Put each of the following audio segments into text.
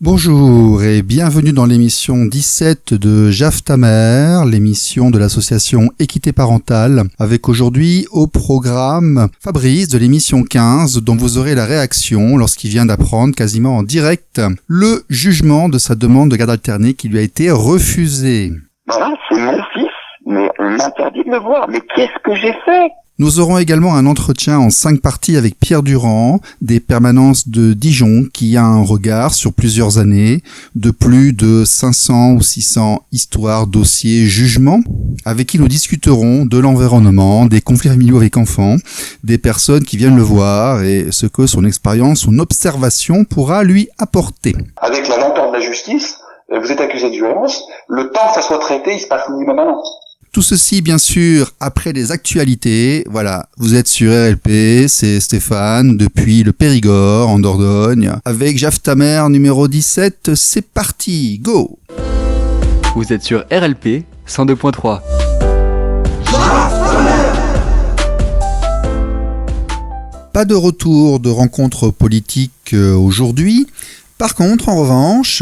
Bonjour et bienvenue dans l'émission 17 de Jaf ta mère, l'émission de l'association Équité Parentale, avec aujourd'hui au programme Fabrice de l'émission 15, dont vous aurez la réaction lorsqu'il vient d'apprendre quasiment en direct le jugement de sa demande de garde alternée qui lui a été refusée. Voilà, c'est mon fils, mais on m'interdit de le voir. Mais qu'est-ce que j'ai fait ? Nous aurons également un entretien en 5 parties avec Pierre Durand, des permanences de Dijon, qui a un regard sur plusieurs années, de plus de 500 ou 600 histoires, dossiers, jugements, avec qui nous discuterons de l'environnement, des conflits familiaux avec enfants, des personnes qui viennent le voir et ce que son expérience, son observation pourra lui apporter. Avec la lenteur de la justice, vous êtes accusé de violence, le temps que ça soit traité, il se passe minimum un an. Tout ceci, bien sûr, après les actualités. Voilà, vous êtes sur RLP, c'est Stéphane, depuis le Périgord, en Dordogne. Avec Jaf ta mère numéro 17, c'est parti, go! Vous êtes sur RLP 102.3. Pas de retour de rencontre politique aujourd'hui. Par contre, en revanche,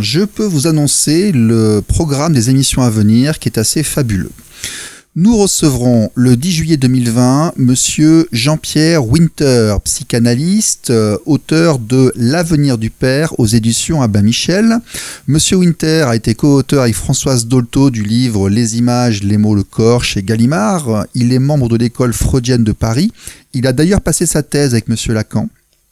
je peux vous annoncer le programme des émissions à venir qui est assez fabuleux. Nous recevrons le 10 juillet 2020 monsieur Jean-Pierre Winter, psychanalyste, auteur de L'avenir du père aux éditions Abbin Michel. Monsieur Winter a été co-auteur avec Françoise Dolto du livre Les images, les mots, le corps chez Gallimard. Il est membre de l'école freudienne de Paris. Il a d'ailleurs passé sa thèse avec monsieur Lacan.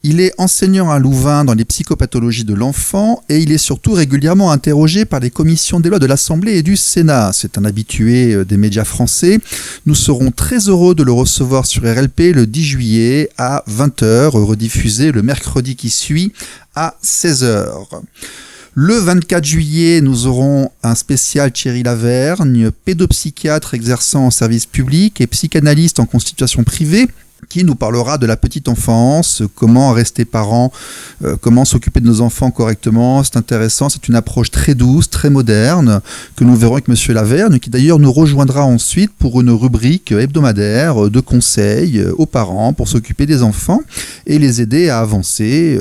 Il est enseignant à Louvain dans les psychopathologies de l'enfant et il est surtout régulièrement interrogé par les commissions des lois de l'Assemblée et du Sénat. C'est un habitué des médias français. Nous serons très heureux de le recevoir sur RLP le 10 juillet à 20h, rediffusé le mercredi qui suit à 16h. Le 24 juillet, nous aurons un spécial Thierry Lavergne, pédopsychiatre exerçant en service public et psychanalyste en constitution privée, qui nous parlera de la petite enfance, comment rester parent, comment s'occuper de nos enfants correctement. C'est intéressant, c'est une approche très douce, très moderne, que nous verrons avec monsieur Lavergne, qui d'ailleurs nous rejoindra ensuite pour une rubrique hebdomadaire de conseils aux parents pour s'occuper des enfants et les aider à avancer,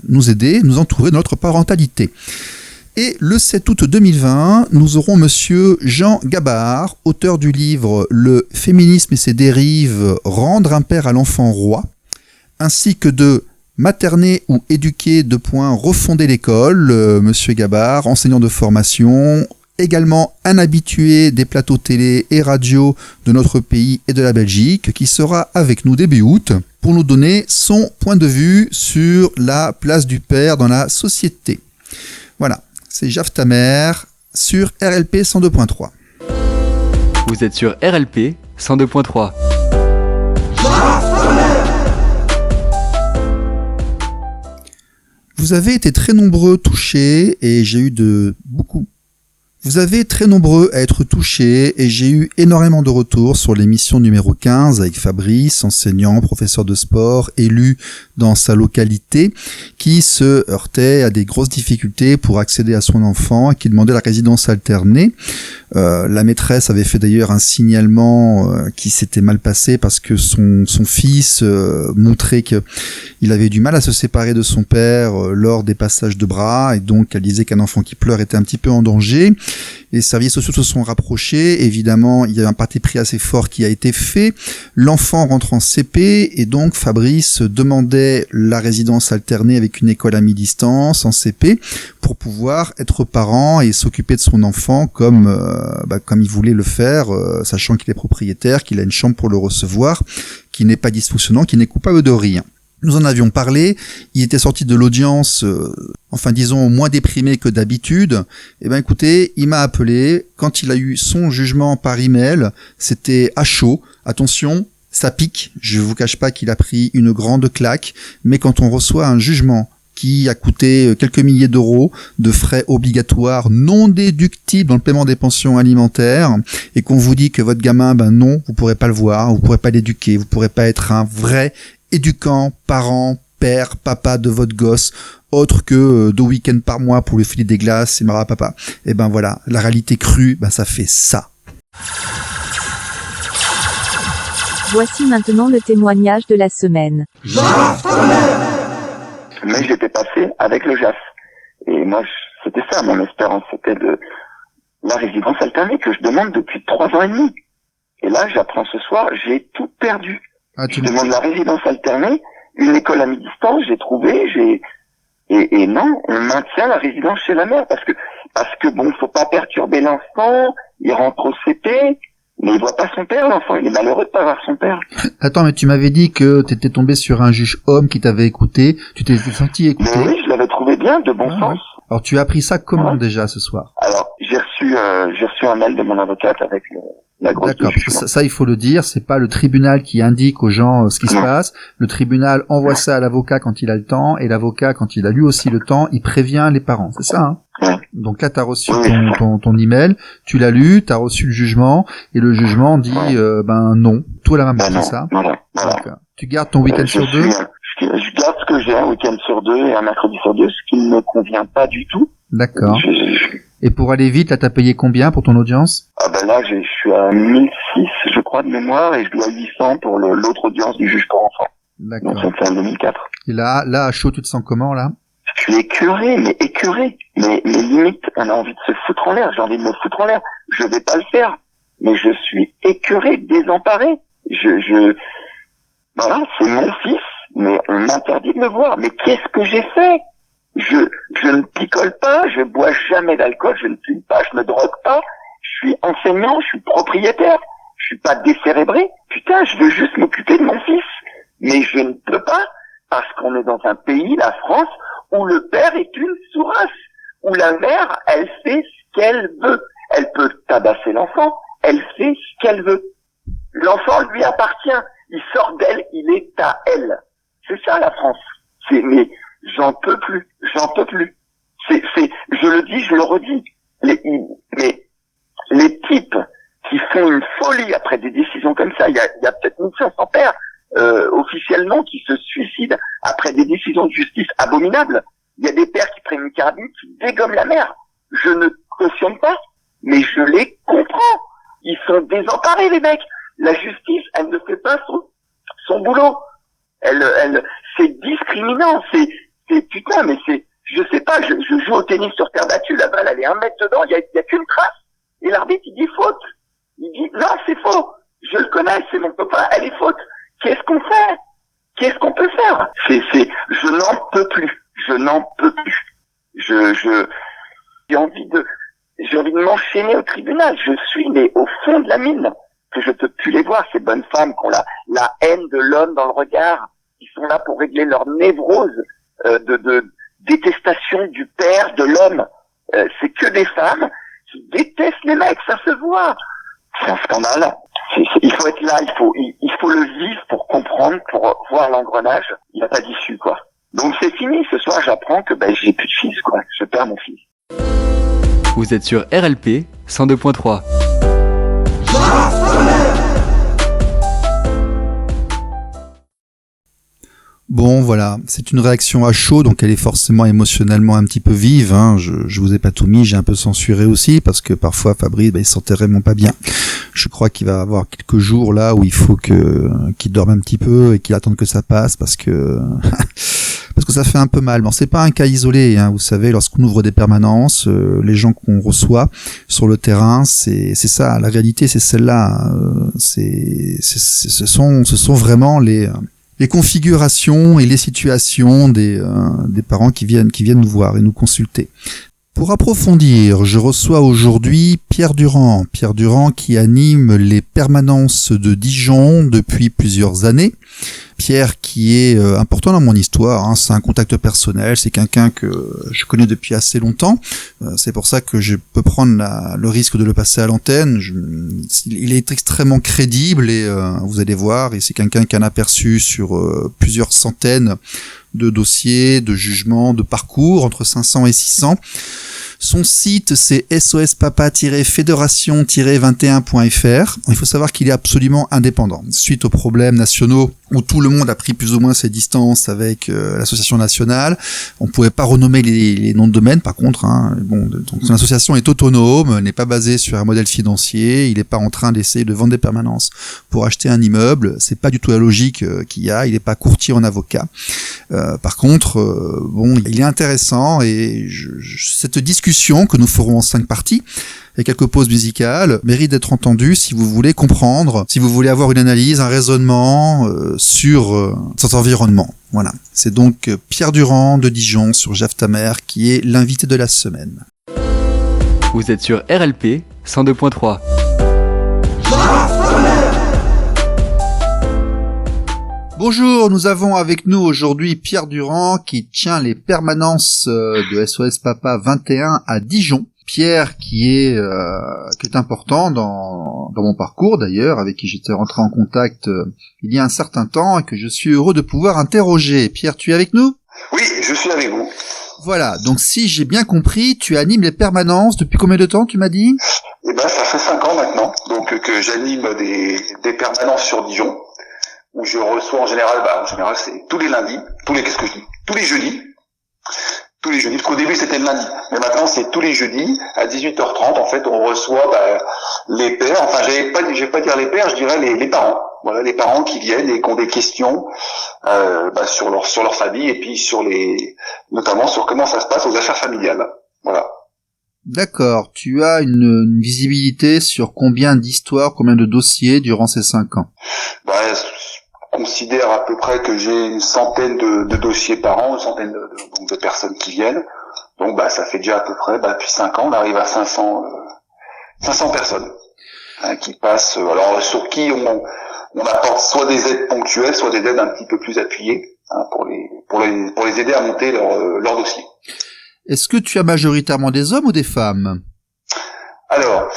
nous aider, nous entourer de notre parentalité. Et le 7 août 2020, nous aurons monsieur Jean Gabard, auteur du livre « Le féminisme et ses dérives, rendre un père à l'enfant roi », ainsi que de « Materner ou éduquer, refonder l'école », monsieur Gabard, enseignant de formation, également un habitué des plateaux télé et radio de notre pays et de la Belgique, qui sera avec nous début août pour nous donner son point de vue sur la place du père dans la société. Voilà. C'est Jaf ta mère sur RLP 102.3. Vous êtes sur RLP 102.3. Vous avez été très nombreux touchés et j'ai eu Vous avez très nombreux à être touchés et j'ai eu énormément de retours sur l'émission numéro 15 avec Fabrice, enseignant, professeur de sport, élu dans sa localité, qui se heurtait à des grosses difficultés pour accéder à son enfant et qui demandait la résidence alternée. La maîtresse avait fait d'ailleurs un signalement qui s'était mal passé parce que son fils montrait qu'il avait du mal à se séparer de son père lors des passages de bras et donc elle disait qu'un enfant qui pleure était un petit peu en danger. Les services sociaux se sont rapprochés. Évidemment, il y a un parti pris assez fort qui a été fait. L'enfant rentre en CP et donc Fabrice demandait la résidence alternée avec une école à mi-distance en CP pour pouvoir être parent et s'occuper de son enfant comme il voulait le faire, sachant qu'il est propriétaire, qu'il a une chambre pour le recevoir, qui n'est pas dysfonctionnant, qui n'est coupable de rien. Nous en avions parlé, il était sorti de l'audience, disons moins déprimé que d'habitude. Écoutez, il m'a appelé, quand il a eu son jugement par email, c'était à chaud, Attention, ça pique, je vous cache pas qu'il a pris une grande claque, mais quand on reçoit un jugement qui a coûté quelques milliers d'euros de frais obligatoires non déductibles dans le paiement des pensions alimentaires et qu'on vous dit que votre gamin, non, vous pourrez pas le voir, vous pourrez pas l'éduquer, vous pourrez pas être un vrai éducant, parent, père, papa de votre gosse, autre que 2 week-ends par mois pour lui filer des glaces et marre papa. Et voilà, la réalité crue, ça fait ça. Voici maintenant le témoignage de la semaine. Mais j'étais passé avec le JAF. Et moi, c'était ça mon espérance, c'était de la résidence alternée que je demande depuis 3 ans et demi. Et là, j'apprends ce soir, j'ai tout perdu. Je demande la résidence alternée, une école à mi-distance, j'ai trouvé, et non, on maintient la résidence chez la mère, parce que bon, faut pas perturber l'enfant, il rentre au CP, mais il voit pas son père, l'enfant, il est malheureux de pas voir son père. Attends, mais tu m'avais dit que t'étais tombé sur un juge homme qui t'avait écouté, tu t'es senti écouté. Mais oui, je l'avais trouvé bien, de bon sens. Oui. Alors tu as appris ça comment déjà ce soir? Alors, j'ai reçu un mail de mon avocate avec la grosse. D'accord, parce que ça il faut le dire, c'est pas le tribunal qui indique aux gens ce qui se passe. Le tribunal envoie ça à l'avocat quand il a le temps, et l'avocat, quand il a lui aussi le temps, il prévient les parents. C'est ça, hein? Ouais. Donc là, t'as reçu ton email, tu l'as lu, t'as reçu le jugement, et le jugement dit non, tout à la maman, c'est ça? Voilà. Tu gardes ton week-end sur 2? Je garde ce que j'ai, un week-end sur 2 et un mercredi sur 2, ce qui ne me convient pas du tout. D'accord. Et pour aller vite, là, t'as payé combien pour ton audience? Là, je suis à 1006, je crois, de mémoire, et je dois 800 pour l'autre audience du juge pour enfants. D'accord. Donc ça me fait un 2004. Et là, à chaud, tu te sens comment, là? Je suis écœuré. Mais limite, on a envie de se foutre en l'air. J'ai envie de me foutre en l'air. Je vais pas le faire. Mais je suis écœuré, désemparé. Voilà, c'est mon fils, mais on m'interdit de le voir. Mais qu'est-ce que j'ai fait? Je ne picole pas, je bois jamais d'alcool, je ne fume pas, je me drogue pas. Je suis enseignant, je suis propriétaire. Je suis pas décérébré. Putain, je veux juste m'occuper de mon fils. Mais je ne peux pas, parce qu'on est dans un pays, la France, où le père est une sourasse, où la mère, elle fait ce qu'elle veut. Elle peut tabasser l'enfant, elle fait ce qu'elle veut. L'enfant lui appartient, il sort d'elle, il est à elle. C'est ça la France. Mais j'en peux plus. Je le dis, je le redis. Mais les types qui font une folie après des décisions comme ça, il y a peut-être 1500 pères officiellement qui se suicident après des décisions de justice abominables. Il y a des pères qui prennent une carabine, qui dégomment la mère. Je ne cautionne pas, mais je les comprends. Ils sont désemparés, les mecs. La justice, elle ne fait pas son boulot. C'est discriminant. Putain, mais je sais pas, je joue au tennis sur terre battue, la balle, elle est 1 mètre dedans, il y a qu'une trace. Et l'arbitre, il dit faute. Il dit, non, c'est faux. Je le connais, c'est mon copain, elle est faute. Qu'est-ce qu'on fait? Qu'est-ce qu'on peut faire? Je n'en peux plus. J'ai envie de m'enchaîner au tribunal. Je suis, mais au fond de la mine. Que je peux plus les voir, ces bonnes femmes qui ont la haine de l'homme dans le regard, qui sont là pour régler leur névrose, de détestation du père, de l'homme. C'est que des femmes qui détestent les mecs, ça se voit. C'est un scandale. Il faut être là, il faut le vivre pour comprendre, pour voir l'engrenage. Il n'y a pas d'issue, quoi. Donc c'est fini, ce soir j'apprends que j'ai plus de fils, quoi. Je perds mon fils. Vous êtes sur RLP 102.3. Bon, voilà, c'est une réaction à chaud, donc elle est forcément émotionnellement un petit peu vive. Hein. Je vous ai pas tout mis, j'ai un peu censuré aussi, parce que parfois Fabrice, il se sentait vraiment pas bien. Je crois qu'il va avoir quelques jours là où il faut qu'il dorme un petit peu et qu'il attende que ça passe, parce que ça fait un peu mal. Bon, c'est pas un cas isolé, hein. Vous savez, lorsqu'on ouvre des permanences, les gens qu'on reçoit sur le terrain, c'est ça. La réalité, c'est celle-là. Ce sont vraiment les configurations et les situations des parents qui viennent nous voir et nous consulter. Pour approfondir, je reçois aujourd'hui Pierre Durand qui anime les permanences de Dijon depuis plusieurs années. Pierre qui est important dans mon histoire, hein. C'est un contact personnel, c'est quelqu'un que je connais depuis assez longtemps. C'est pour ça que je peux prendre le risque de le passer à l'antenne. Il est extrêmement crédible et vous allez voir, et c'est quelqu'un qui a un aperçu sur plusieurs centaines de dossiers, de jugements, de parcours, entre 500 et 600. Son site, c'est sospapa-fédération-21.fr. Il faut savoir qu'il est absolument indépendant. Suite aux problèmes nationaux où tout le monde a pris plus ou moins ses distances avec l'association nationale, on pouvait pas renommer les noms de domaine. Par contre, hein, donc son association est autonome, n'est pas basée sur un modèle financier. Il n'est pas en train d'essayer de vendre des permanences pour acheter un immeuble. C'est pas du tout la logique qu'il y a. Il n'est pas courtier en avocat. Par contre, il est intéressant et cette discussion que nous ferons en 5 parties et quelques pauses musicales mérite d'être entendue si vous voulez comprendre, si vous voulez avoir une analyse, un raisonnement sur cet environnement. Voilà. C'est donc Pierre Durand de Dijon sur Jave ta mère qui est l'invité de la semaine. Vous êtes sur RLP 102.3. Bonjour, nous avons avec nous aujourd'hui Pierre Durand qui tient les permanences de SOS Papa 21 à Dijon. Pierre qui est important dans mon parcours d'ailleurs, avec qui j'étais rentré en contact il y a un certain temps et que je suis heureux de pouvoir interroger. Pierre, tu es avec nous ? Oui, je suis avec vous. Voilà, donc si j'ai bien compris, tu animes les permanences depuis combien de temps, tu m'as dit ? Eh ben, ça fait 5 ans maintenant, donc que j'anime des permanences sur Dijon, où je reçois en général c'est tous les lundis, tous les jeudis. Tous les jeudis, parce qu'au début c'était le lundi, mais maintenant c'est tous les jeudis à 18h30. En fait, on reçoit les pères. Enfin, je vais pas dire les pères, je dirais les parents. Voilà, les parents qui viennent et qui ont des questions sur leur famille et puis notamment sur comment ça se passe aux affaires familiales. Voilà. D'accord. Tu as une visibilité sur combien d'histoires, combien de dossiers durant ces 5 ans ? Considère à peu près que j'ai une centaine de dossiers par an, une centaine de personnes qui viennent. Donc ça fait déjà à peu près depuis 5 ans, on arrive à 500 personnes qui passent. Alors sur qui on apporte soit des aides ponctuelles, soit des aides un petit peu plus appuyées pour les aider à monter leur dossier. Est-ce que tu as majoritairement des hommes ou des femmes ? Alors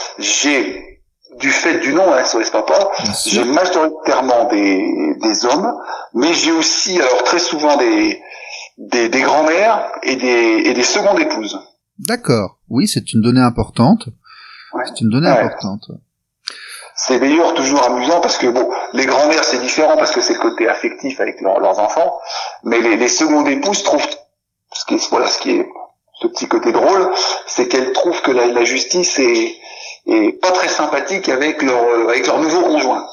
du fait du nom, SOS Papa, j'ai majoritairement des hommes, mais j'ai aussi, très souvent des grands-mères et des secondes épouses. D'accord. Oui, c'est une donnée importante. Ouais. C'est une donnée importante. C'est d'ailleurs toujours amusant parce que les grands-mères c'est différent parce que c'est le côté affectif avec leurs enfants, mais les secondes épouses trouvent ce qui est ce petit côté drôle, c'est qu'elles trouvent que la justice est pas très sympathique avec leur nouveau conjoint.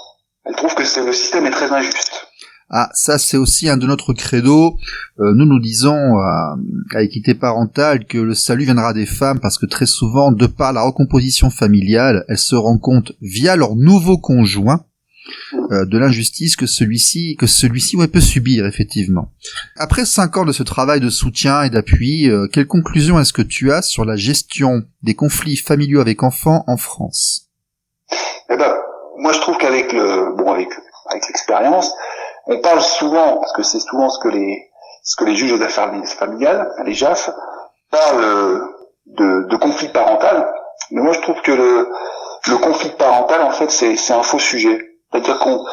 Elle trouve que le système est très injuste. Ah, ça c'est aussi un de notre credo. Nous disons à Équité Parentale que le salut viendra des femmes parce que très souvent, de par la recomposition familiale, elles se rendent compte via leur nouveau conjoint de l'injustice que celui-ci peut subir effectivement. Après 5 ans de ce travail de soutien et d'appui, quelle conclusion est-ce que tu as sur la gestion des conflits familiaux avec enfants en France ? Moi je trouve qu'avec l'expérience, on parle souvent, parce que c'est souvent ce que les juges aux affaires familiales, les JAF, parlent de conflit parental, mais moi je trouve que le conflit parental en fait c'est un faux sujet. C'est-à-dire qu'on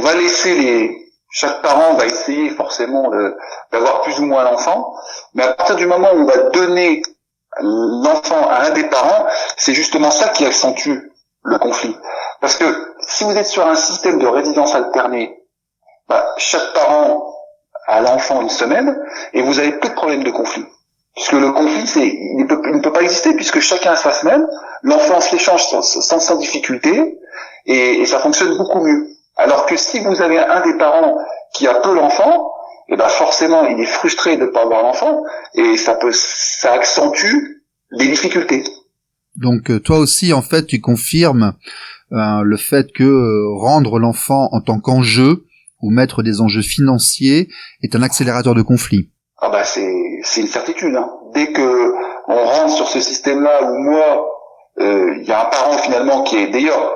va laisser chaque parent va essayer forcément d'avoir plus ou moins l'enfant, mais à partir du moment où on va donner l'enfant à un des parents, c'est justement ça qui accentue le conflit. Parce que si vous êtes sur un système de résidence alternée, chaque parent a l'enfant une semaine et vous avez plus de problème de conflit. Puisque le conflit, il ne peut pas exister puisque chacun a sa semaine, l'enfant se l'échange sans difficulté et ça fonctionne beaucoup mieux. Alors que si vous avez un des parents qui a peu l'enfant, forcément il est frustré de ne pas avoir l'enfant et ça accentue les difficultés. Donc toi aussi en fait tu confirmes le fait que rendre l'enfant en tant qu'enjeu ou mettre des enjeux financiers est un accélérateur de conflit. C'est une certitude. Dès que on rentre sur ce système-là où moi, il y a un parent finalement qui est, d'ailleurs,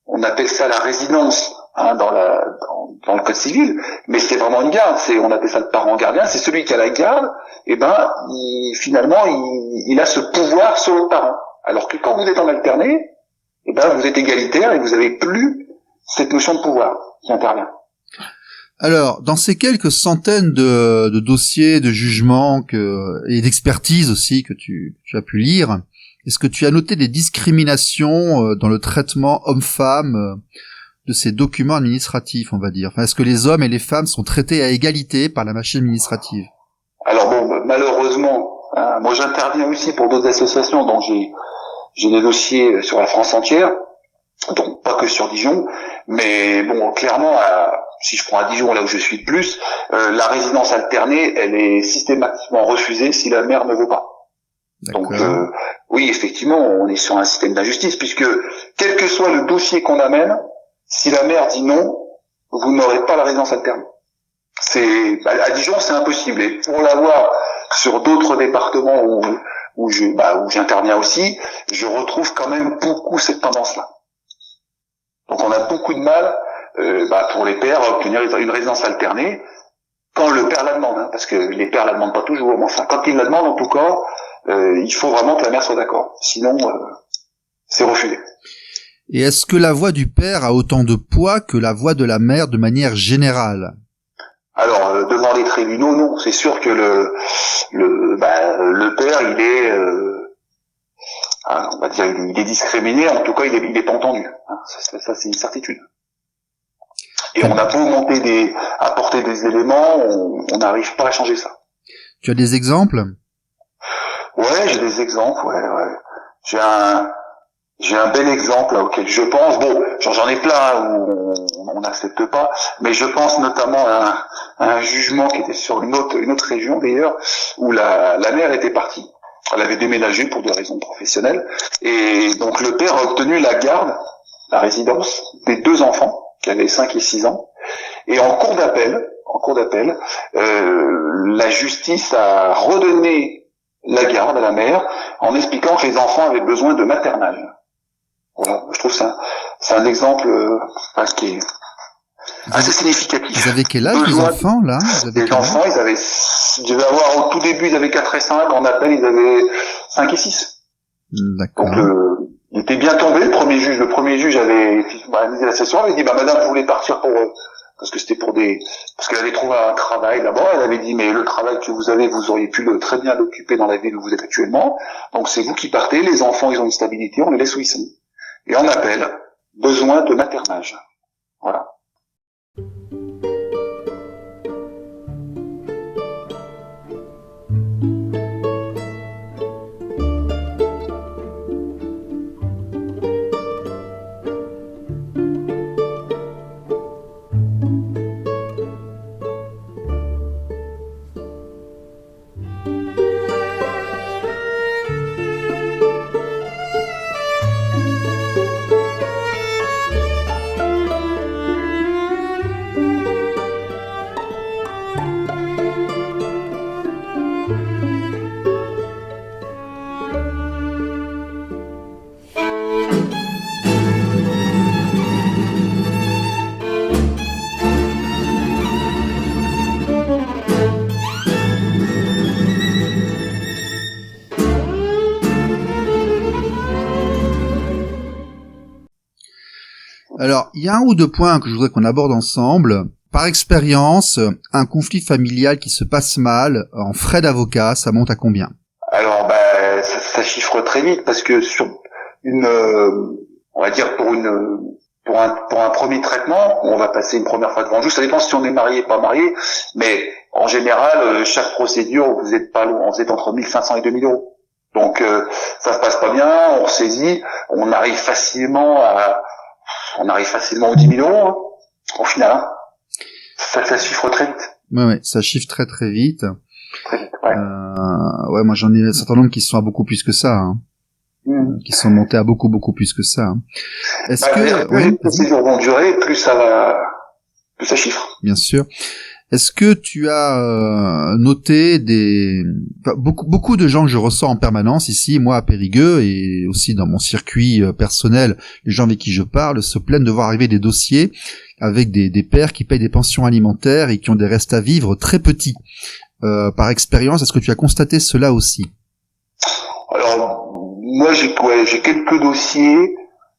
on appelle ça la résidence. dans le code civil, mais c'est vraiment une garde. On appelle ça le parent gardien. C'est celui qui a la garde. Et finalement, il a ce pouvoir sur le parent. Alors que quand vous êtes en alterné, vous êtes égalitaire et vous avez plus cette notion de pouvoir qui intervient. Alors, dans ces quelques centaines de dossiers, de jugements et d'expertises aussi que tu as pu lire, est-ce que tu as noté des discriminations dans le traitement homme-femme de ces documents administratifs, on va dire? Est-ce que les hommes et les femmes sont traités à égalité par la machine administrative? Alors malheureusement, moi j'interviens aussi pour d'autres associations, donc j'ai des dossiers sur la France entière, donc pas que sur Dijon, mais clairement, si je prends à Dijon, là où je suis le plus, la résidence alternée, elle est systématiquement refusée si la mère ne veut pas. D'accord. Donc oui, effectivement, on est sur un système d'injustice, puisque quel que soit le dossier qu'on amène, si la mère dit non, vous n'aurez pas la résidence alternée. À Dijon, c'est impossible. Et pour l'avoir sur d'autres départements où j'interviens aussi, je retrouve quand même beaucoup cette tendance-là. Donc on a beaucoup de mal pour les pères à obtenir une résidence alternée quand le père la demande, parce que les pères la demandent pas toujours. Mais enfin, quand ils la demandent, en tout cas, il faut vraiment que la mère soit d'accord. Sinon, c'est refusé. Et est-ce que la voix du père a autant de poids que la voix de la mère de manière générale? Alors, devant les tribunaux, non. C'est sûr que le père, il est, on va dire, il est discriminé. En tout cas, il est pas entendu. Ça, c'est une certitude. Et on a beau apporter des éléments, on n'arrive pas à changer ça. Tu as des exemples? Ouais, j'ai des exemples. Ouais. J'ai un bel exemple auquel je pense. J'en ai plein où on n'accepte pas, mais je pense notamment à un jugement qui était sur une autre région d'ailleurs, où la mère était partie. Elle avait déménagé pour des raisons professionnelles, et donc le père a obtenu la garde, la résidence des 2 enfants qui avaient 5 et 6 ans. Et en cours d'appel, la justice a redonné la garde à la mère en expliquant que les enfants avaient besoin de maternage. Voilà, je trouve ça, c'est un exemple qui est assez significatif. Vous avez quel âge, les enfants, là? Les enfants, ils devaient avoir, au tout début, ils avaient 4 et 5, en appel, ils avaient 5 et 6. D'accord. Donc, il était bien tombé, le premier juge avait analysé la session, il avait dit, madame, vous voulez partir parce que parce qu'elle avait trouvé un travail là-bas, elle avait dit, mais le travail que vous avez, vous auriez pu très bien l'occuper dans la ville où vous êtes actuellement, donc c'est vous qui partez, les enfants, ils ont une stabilité, on les laisse où ils sont. Et en appel, besoin de maternage. Voilà. Alors, il y a un ou deux points que je voudrais qu'on aborde ensemble. Par expérience, un conflit familial qui se passe mal, en frais d'avocat, ça monte à combien? Alors, ça chiffre très vite, parce que sur on va dire pour un premier traitement, on va passer une première fois devant le juge. Ça dépend si on est marié, pas marié, mais en général, chaque procédure, vous êtes entre 1500 et 2000 euros. Donc, ça se passe pas bien, on ressaisit, on arrive facilement aux 10 000 euros, au final. Ça chiffre très vite. Ouais, ça chiffre très très vite. Très vite, ouais. Ouais, moi j'en ai un certain nombre qui sont à beaucoup plus que ça, qui sont montés à beaucoup plus que ça. Est-ce que plus les procédures vont durer, plus ça chiffre. Bien sûr. Est-ce que tu as noté beaucoup de gens que je ressens en permanence ici, moi à Périgueux, et aussi dans mon circuit personnel, les gens avec qui je parle se plaignent de voir arriver des dossiers avec des pères qui payent des pensions alimentaires et qui ont des restes à vivre très petits. Par expérience, est-ce que tu as constaté cela aussi? Alors, moi j'ai quelques dossiers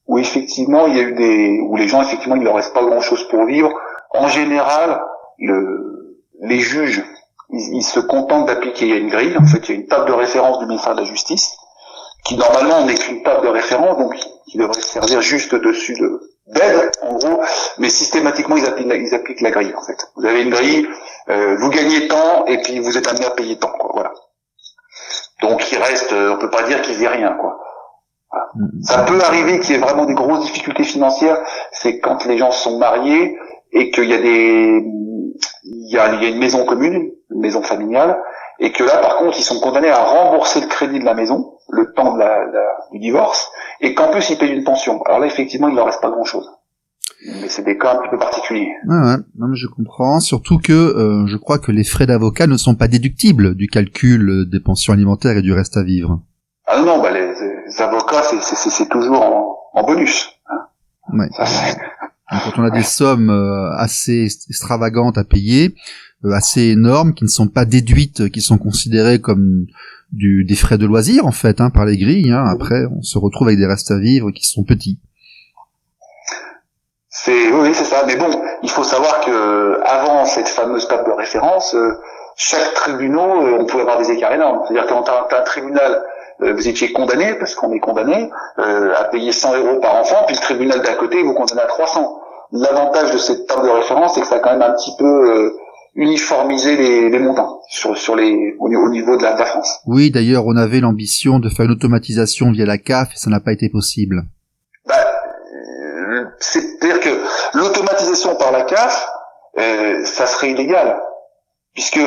où effectivement il y a eu où les gens effectivement il leur reste pas grand-chose pour vivre. En général, les juges, ils se contentent d'appliquer. Il y a une grille, en fait, il y a une table de référence du ministère de la Justice, qui normalement n'est qu'une table de référence, donc qui devrait servir juste dessus d'aide, en gros, mais systématiquement ils appliquent la grille, en fait. Vous avez une grille, vous gagnez tant, et puis vous êtes amené à payer tant, quoi, voilà. Donc il reste, on peut pas dire qu'il y ait rien, quoi. Voilà. Ça peut arriver qu'il y ait vraiment des grosses difficultés financières, c'est quand les gens sont mariés, et qu'il y a il y a une maison commune, une maison familiale, et que là, par contre, ils sont condamnés à rembourser le crédit de la maison, le temps du divorce, et qu'en plus, ils payent une pension. Alors là, effectivement, il leur reste pas grand-chose. Mais c'est des cas un petit peu particuliers. Ouais, non, mais je comprends. Surtout que je crois que les frais d'avocat ne sont pas déductibles du calcul des pensions alimentaires et du reste à vivre. Ah non, les avocats, c'est toujours en bonus. Hein. Ouais. Ça, donc, quand on a des sommes assez extravagantes à payer, assez énormes, qui ne sont pas déduites, qui sont considérées comme des frais de loisirs en fait, par les grilles. Après, on se retrouve avec des restes à vivre qui sont petits. Oui, c'est ça. Mais bon, il faut savoir que avant cette fameuse table de référence, chaque tribunal, on pouvait avoir des écarts énormes. C'est-à-dire que quand t'as un tribunal, vous étiez condamné, parce qu'on est condamné, à payer 100 € par enfant, puis le tribunal d'à côté vous condamne à 300. L'avantage de cette table de référence, c'est que ça a quand même un petit peu uniformisé les montants au niveau de la France. Oui, d'ailleurs, on avait l'ambition de faire une automatisation via la CAF, et ça n'a pas été possible. C'est-à-dire que l'automatisation par la CAF, ça serait illégal, puisque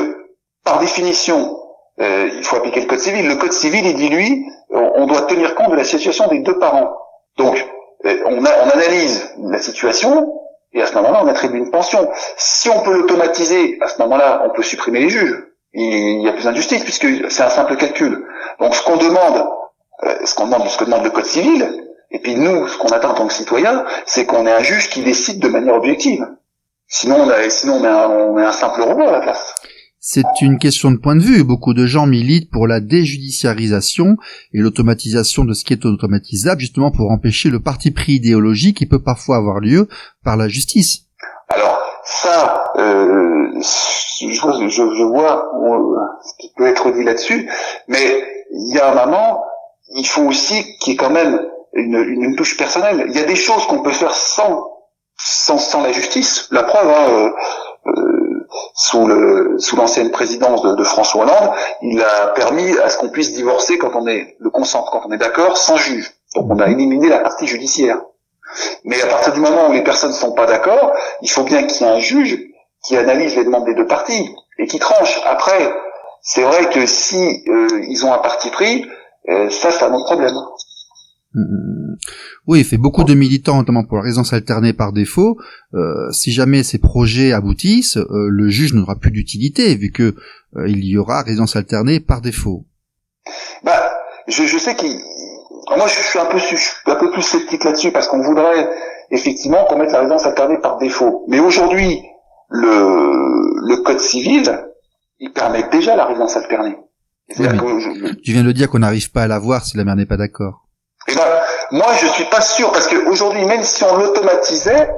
par définition, il faut appliquer le code civil. Le code civil, il dit lui, on doit tenir compte de la situation des deux parents. Donc, on analyse la situation et à ce moment-là, on attribue une pension. Si on peut l'automatiser, à ce moment-là, on peut supprimer les juges. Il y a plus d'injustice puisque c'est un simple calcul. Donc, ce que demande le code civil. Et puis nous, ce qu'on attend en tant que citoyen, c'est qu'on ait un juge qui décide de manière objective. Sinon on met un simple robot à la place. C'est une question de point de vue. Beaucoup de gens militent pour la déjudiciarisation et l'automatisation de ce qui est automatisable, justement pour empêcher le parti pris idéologique qui peut parfois avoir lieu par la justice. Alors ça, je vois ce qui peut être dit là-dessus, mais il y a un moment, il faut aussi qu'il y ait quand même une touche personnelle. Il y a des choses qu'on peut faire sans la justice. La preuve, sous l'ancienne présidence de François Hollande, il a permis à ce qu'on puisse divorcer quand on est d'accord, sans juge. Donc on a éliminé la partie judiciaire. Mais à partir du moment où les personnes ne sont pas d'accord, il faut bien qu'il y ait un juge qui analyse les demandes des deux parties et qui tranche. Après, c'est vrai que si ils ont un parti pris, ça c'est un autre problème. Oui, il fait beaucoup de militants, notamment pour la résidence alternée par défaut. Si jamais ces projets aboutissent, le juge n'aura plus d'utilité vu que il y aura résidence alternée par défaut. Je sais moi je suis un peu plus sceptique là-dessus parce qu'on voudrait effectivement qu'on mette la résidence alternée par défaut. Mais aujourd'hui, le code civil, il permet déjà la résidence alternée. Oui, tu viens de dire qu'on n'arrive pas à l'avoir si la mère n'est pas d'accord. Moi, je suis pas sûr, parce qu'aujourd'hui, même si on l'automatisait,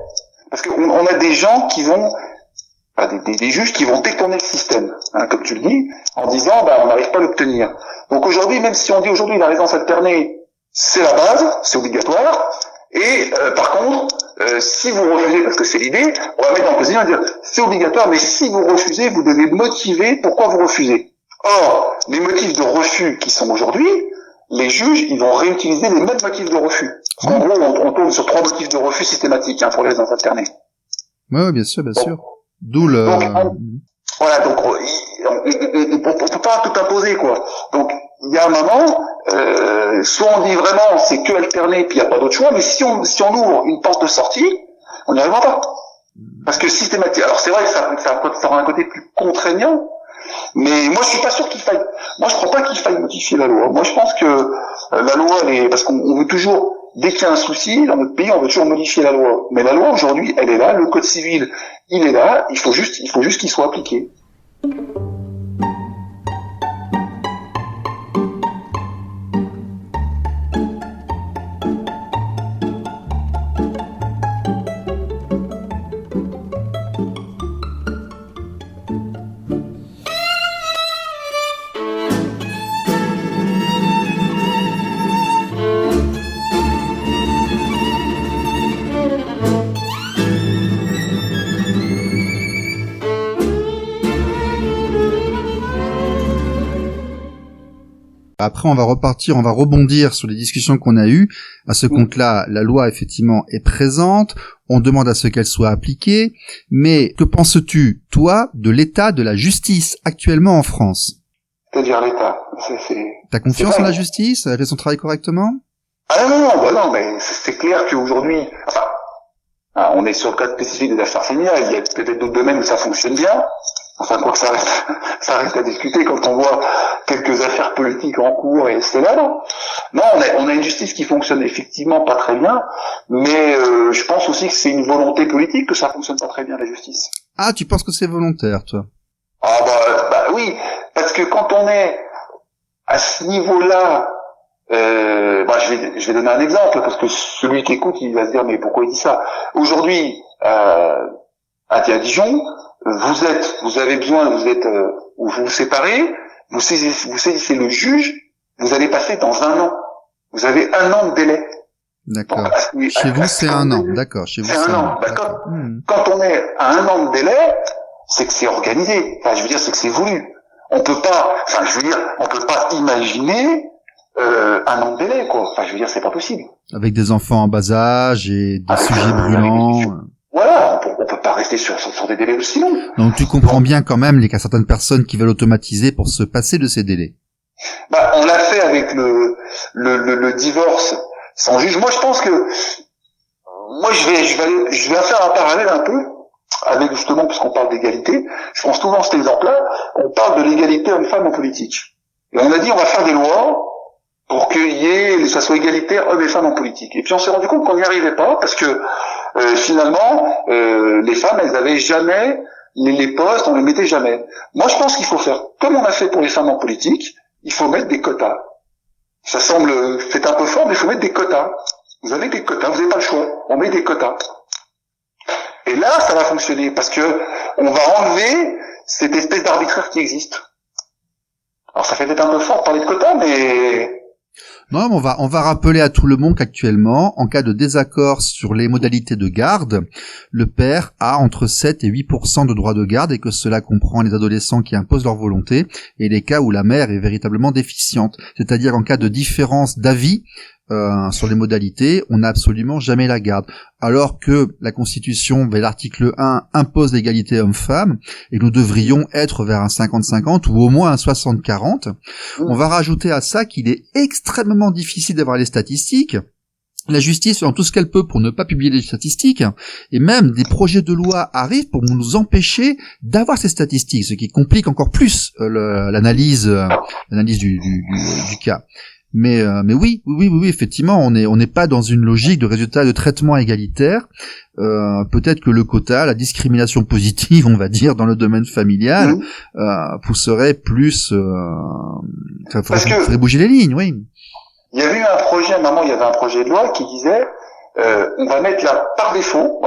parce qu'on a des gens qui vont, des juges qui vont détourner le système, comme tu le dis, en disant, on n'arrive pas à l'obtenir. Donc aujourd'hui, même si on dit aujourd'hui la résidence alternée, c'est la base, c'est obligatoire, et par contre, si vous refusez, parce que c'est l'idée, on va mettre en position et dire, c'est obligatoire, mais si vous refusez, vous devez motiver pourquoi vous refusez. Or, les motifs de refus qui sont aujourd'hui, les juges, ils vont réutiliser les mêmes motifs de refus. Parce qu'en gros, on tourne sur 3 motifs de refus systématiques pour les résidences alternées. Oui, bien sûr. D'où le... Donc, on peut pas tout imposer, quoi. Donc, il y a un moment, soit on dit vraiment c'est que alterné, puis il n'y a pas d'autre choix, mais si on ouvre une porte de sortie, on n'y arrivera pas. Parce que systématiquement, alors c'est vrai que ça aura un côté plus contraignant, mais moi je suis pas sûr moi je crois pas qu'il faille modifier la loi. Moi je pense que la loi, parce qu'on veut toujours, dès qu'il y a un souci dans notre pays, on veut toujours modifier la loi. Mais la loi aujourd'hui, elle est là, le code civil, il est là, il faut juste qu'il soit appliqué. Après, on va rebondir sur les discussions qu'on a eues. À ce compte-là, la loi, effectivement, est présente. On demande à ce qu'elle soit appliquée. Mais que penses-tu, toi, de l'état de la justice actuellement en France? C'est-à-dire l'État. T'as confiance en la justice? Elle fait son travail correctement? Ah non, mais c'est clair qu'aujourd'hui, on est sur le cas spécifique des affaires familiales. Il y a peut-être d'autres domaines où ça fonctionne bien. Enfin, quoi que ça reste à discuter quand on voit quelques affaires politiques en cours et c'est là. Non, on a une justice qui fonctionne effectivement pas très bien, mais je pense aussi que c'est une volonté politique que ça fonctionne pas très bien, la justice. Ah, tu penses que c'est volontaire, toi? Ah bah oui, parce que quand on est à ce niveau-là, je vais donner un exemple, parce que celui qui écoute, il va se dire, mais pourquoi il dit ça? Aujourd'hui, à Dijon, vous avez besoin, vous vous séparez, vous saisissez le juge, vous allez passer dans 1 an. Vous avez 1 an de délai. D'accord. Chez vous, c'est 1 an. D'accord. Chez vous, c'est 1 an. Quand on est à 1 an de délai, c'est que c'est organisé. Enfin, je veux dire, c'est que c'est voulu. On peut pas imaginer 1 an de délai, quoi. Enfin, je veux dire, c'est pas possible. Avec des enfants en bas âge et des sujets brûlants. Voilà, on peut pas rester sur des délais aussi longs. Donc tu comprends bien quand même qu'il y a certaines personnes qui veulent automatiser pour se passer de ces délais. On l'a fait avec le divorce sans juge. Moi je pense que je vais faire un parallèle un peu avec, justement, puisqu'on parle d'égalité, je prends souvent cet exemple-là, on parle de l'égalité homme-femme en politique. Et on a dit on va faire des lois pour que ça soit égalitaire hommes et femmes en politique. Et puis on s'est rendu compte qu'on n'y arrivait pas parce que finalement les femmes, elles avaient jamais les postes, on les mettait jamais. Moi je pense qu'il faut faire comme on a fait pour les femmes en politique, il faut mettre des quotas. Ça semble c'est un peu fort, mais il faut mettre des quotas. Vous avez des quotas, vous n'avez pas le choix, on met des quotas. Et là ça va fonctionner parce que on va enlever cette espèce d'arbitraire qui existe. Alors ça fait peut-être un peu fort de parler de quotas, mais non, mais on va rappeler à tout le monde qu'actuellement, en cas de désaccord sur les modalités de garde, le père a entre 7 et 8% de droits de garde et que cela comprend les adolescents qui imposent leur volonté et les cas où la mère est véritablement déficiente. C'est-à-dire en cas de différence d'avis sur les modalités, on n'a absolument jamais la garde. Alors que la Constitution, vers l'article 1, impose l'égalité homme-femme, et nous devrions être vers un 50-50 ou au moins un 60-40, on va rajouter à ça qu'il est extrêmement difficile d'avoir les statistiques. La justice fait tout ce qu'elle peut pour ne pas publier les statistiques, et même des projets de loi arrivent pour nous empêcher d'avoir ces statistiques, ce qui complique encore plus l'analyse du cas. Mais oui, effectivement, on n'est pas dans une logique de résultat de traitement égalitaire. Peut-être que le quota, la discrimination positive, on va dire, dans le domaine familial, pousserait plus. Ferait bouger les lignes, oui. Il y avait eu un projet, à un moment, il y avait un projet de loi qui disait, on va mettre là par défaut,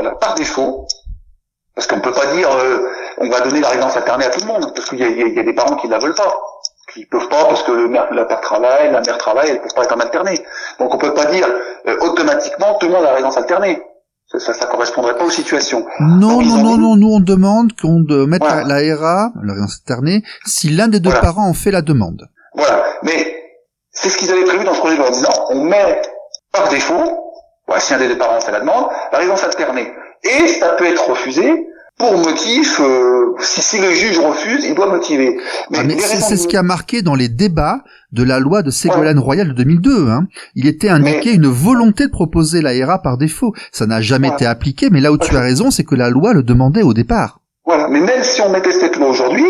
parce qu'on peut pas dire, on va donner la résidence alternée à tout le monde, parce qu'il y a des parents qui la veulent pas. Ils peuvent pas parce que la père travaille, la mère travaille, elles peuvent pas être en alternée. Donc on peut pas dire automatiquement tout le monde a la résidence alternée. Ça correspondrait pas aux situations. Non, nous on demande qu'on mette la RA, la résidence alternée, si l'un des deux parents en fait la demande. Voilà, mais c'est ce qu'ils avaient prévu dans ce projet de loi. Non, on met par défaut, si un des deux parents fait la demande, la résidence alternée. Et ça peut être refusé pour motif, si le juge refuse, il doit motiver. Mais c'est ce qui a marqué dans les débats de la loi de Ségolène Royal de 2002. Hein. Il était indiqué une volonté de proposer l'AERA par défaut. Ça n'a jamais été appliqué, mais là où tu as raison, c'est que la loi le demandait au départ. Voilà, mais même si on mettait cette loi aujourd'hui,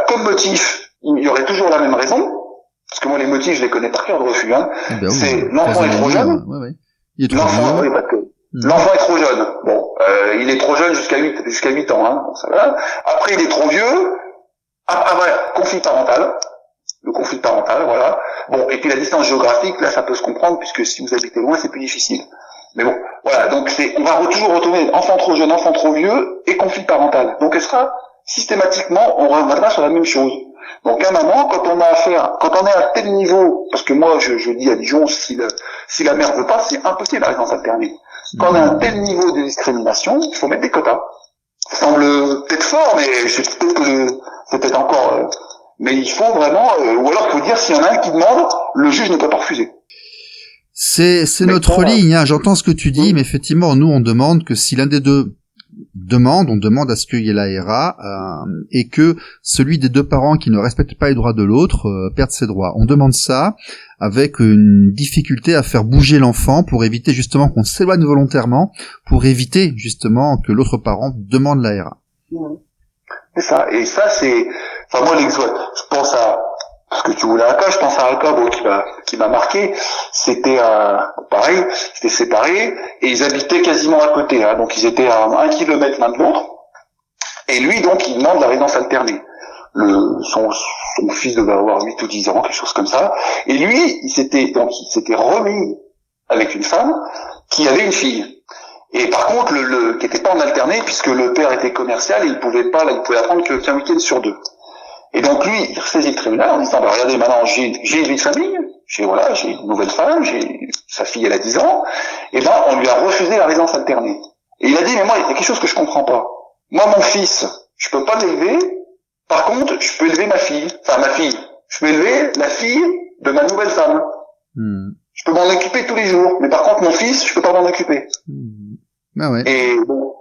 comme motif, il y aurait toujours la même raison, parce que moi les motifs, je les connais par cœur de refus. Hein. C'est l'enfant est trop jeune. Il est trop jeune. L'enfant est trop jeune. Bon, il est trop jeune jusqu'à 8 ans. Hein. Bon, ça va. Après, il est trop vieux. Voilà, conflit parental. Le conflit parental, voilà. Bon, et puis la distance géographique, là, ça peut se comprendre, puisque si vous habitez loin, c'est plus difficile. Mais bon, voilà. Donc, on va toujours retourner enfant trop jeune, enfant trop vieux, et conflit parental. Donc, elle sera systématiquement, on reviendra sur la même chose. Donc, à un moment, quand on est à tel niveau, parce que moi, je dis à Dijon, si la mère veut pas, c'est impossible la résidence alternée. Quand on a un tel niveau de discrimination, il faut mettre des quotas. Ça semble peut-être fort, mais peut-être que c'est peut-être encore... mais il faut vraiment... ou alors il faut dire, s'il y en a un qui demande, le juge ne peut pas refuser. C'est notre ligne, hein. J'entends ce que tu dis, mais effectivement, nous, on demande que si l'un des deux on demande à ce qu'il y ait l'AERA, et que celui des deux parents qui ne respecte pas les droits de l'autre perde ses droits. On demande ça avec une difficulté à faire bouger l'enfant pour éviter justement qu'on s'éloigne volontairement, pour éviter justement que l'autre parent demande l'AERA. C'est ça. Et ça, c'est... Enfin, moi, je pense à... Parce que tu voulais un cas, je pense à un cas qui m'a marqué. C'était pareil, c'était séparé, et ils habitaient quasiment à côté. Hein, donc ils étaient à 1 kilomètre l'un de l'autre. Et lui, donc, il demande la résidence alternée. Son fils devait avoir 8 ou 10 ans, quelque chose comme ça. Et lui, il s'était remis avec une femme qui avait une fille. Et par contre, qui était pas en alterné, puisque le père était commercial et il pouvait apprendre qu'un week-end sur 2. Et donc lui, il ressaisit le tribunal en disant, regardez, maintenant j'ai une vie de famille, j'ai une nouvelle femme, sa fille elle a 10 ans, et ben on lui a refusé la résidence alternée. Et il a dit, mais moi, il y a quelque chose que je comprends pas. Moi, mon fils, je peux pas l'élever, par contre, je peux élever ma fille, je peux élever la fille de ma nouvelle femme. Je peux m'en occuper tous les jours, mais par contre, mon fils, je peux pas m'en occuper. Ah ouais. Et bon,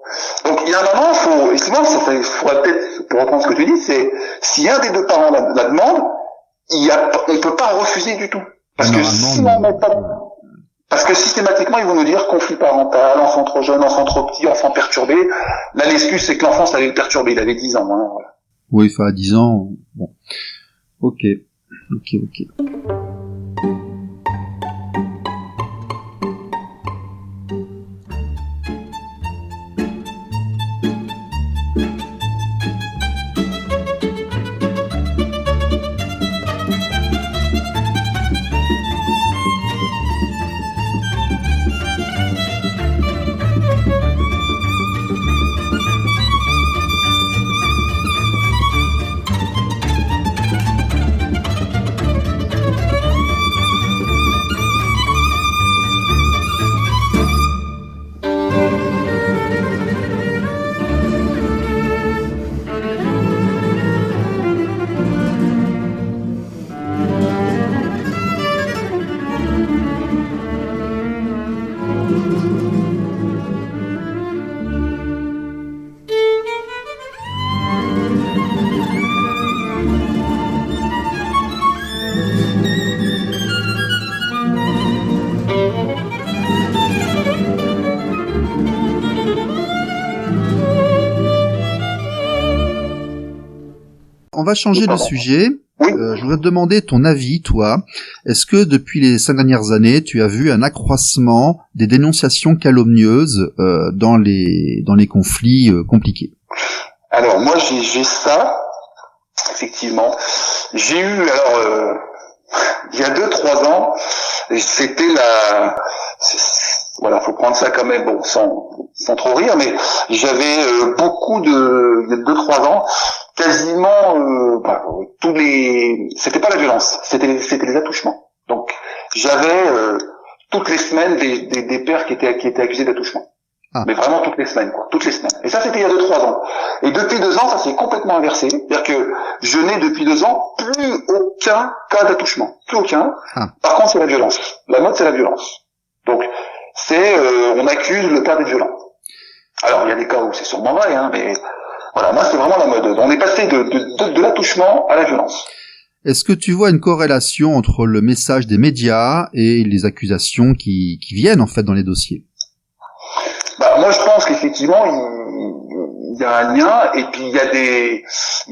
donc il y a un moment, il faudrait peut-être, pour reprendre ce que tu dis, c'est si un des deux parents la demande, on peut pas refuser du tout, parce que si on met pas, parce que systématiquement ils vont nous dire conflit parental, enfant trop jeune, enfant trop petit, enfant perturbé. Là l'excuse c'est que l'enfant ça allait le perturber, il avait 10 ans. Hein, voilà. Oui, enfin à 10 ans, bon, ok. On va changer de sujet. Oui. Je voudrais te demander ton avis, toi. Est-ce que depuis les 5 dernières années, tu as vu un accroissement des dénonciations calomnieuses dans les conflits compliqués? Alors moi j'ai ça, effectivement. J'ai eu il y a 2-3 ans, c'était voilà, faut prendre ça quand même, bon, sans trop rire, mais j'avais il y a 2-3 ans, quasiment c'était pas la violence, c'était les attouchements. Donc j'avais toutes les semaines des pères qui étaient accusés d'attouchement. Ah. Mais vraiment toutes les semaines, quoi, toutes les semaines. Et ça c'était il y a 2-3 ans. Et depuis 2 ans, ça s'est complètement inversé. C'est-à-dire que je n'ai depuis 2 ans plus aucun cas d'attouchement, plus aucun. Ah. Par contre, c'est la violence. La mode, c'est la violence. Donc on accuse le père d'être violent. Alors il y a des cas où c'est sûrement vrai, hein, mais voilà, moi c'est vraiment la mode. On est passé de l'attouchement à la violence. Est-ce que tu vois une corrélation entre le message des médias et les accusations qui viennent en fait dans les dossiers? Moi je pense qu'effectivement il y a un lien, et puis il